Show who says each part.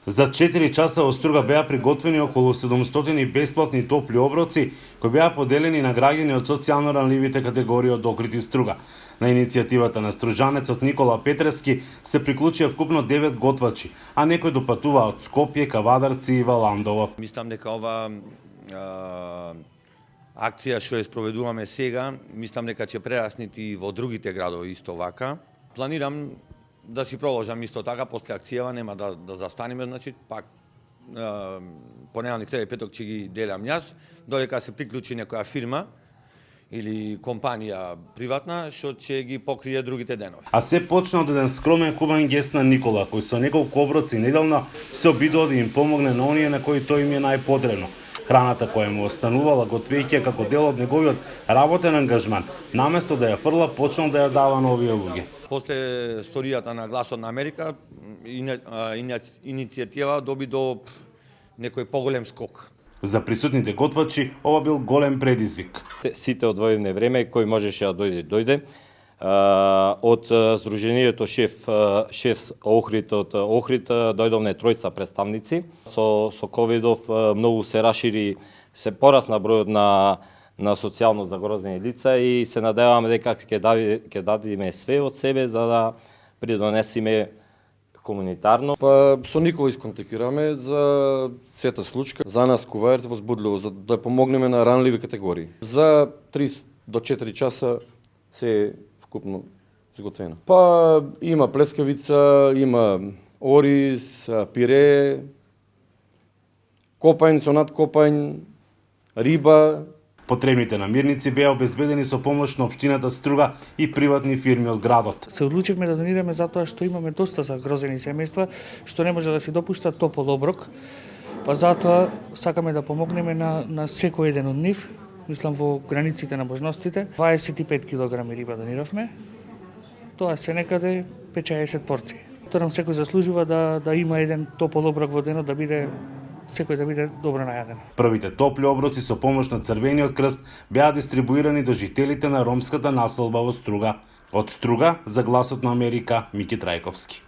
Speaker 1: За 4 часа во Струга беа приготвени околу 700 бесплатни топли оброци кои беа поделени на граѓани од социјално ранливите категории од Охрид и Струга. На иницијативата на стружанецот Никола Петрески се приклучија вкупно 9 готвачи, а некои допатуваа од Скопје, Кавадарци и Валандово.
Speaker 2: Мислам дека ова акција што ја спроведуваме сега, мислам дека ќе прерасне и во другите градови исто вака. Планирам да си проложам исто така после акцијава, нема да застанеме, значи пак понеделник, среда и петок ќе ги делам јас, додека се приклучи некоја фирма или компанија приватна што ќе ги покрие другите денови.
Speaker 1: А се почна од еден скромен кубан гест на Никола, кој со неколку оброци неделно се обидува да им помогне на оние на кои тој им е најпотребно. Храната која му останувала готвејќи како дел од неговиот работен ангажман, наместо да ја фрла, почнал да ја дава на овие луѓе.
Speaker 2: После сторијата на Гласот на Америка, иницијатива доби до некој поголем скок.
Speaker 1: За присутните готвачи ова бил голем предизвик.
Speaker 3: Сите одвоевме време кој можеше да дојде. Од Сдруженијето Шефс Охрид од Охрид дојдовме тројца представници. Со ковидов многу се расшири, се порасна бројот на социјално загрозени лица и се надеваме дека ќе дадиме све од себе за да придонесиме комунитарно.
Speaker 4: Па со Никола исконтактираме за сета случка. За нас кувајата возбудливо за да помогнеме на ранливи категории. За 3 до 4 часа се вкупно изготвено. Па има плескавица, има ориз, пире, копањ со надкопањ, риба.
Speaker 1: Потребните намирници беа обезбедени со помош на општината Струга и приватни фирми од градот.
Speaker 5: Се одлучивме да донираме затоа што имаме доста загрозени семејства што не може да си допуштат топол оброк. Па затоа сакаме да помогнеме на секој еден од нив. Мислам во границите на можностите. 25 кг риба дониравме. Тоа се некаде 50 порции. Тоа секој заслужува да има еден топол оброк во денот, да биде секој да биде добро најаден.
Speaker 1: Првите топли оброци со помош на Црвениот крст беа дистрибуирани до жителите на ромската населба во Струга. Од Струга за Гласот на Америка, Мики Трајковски.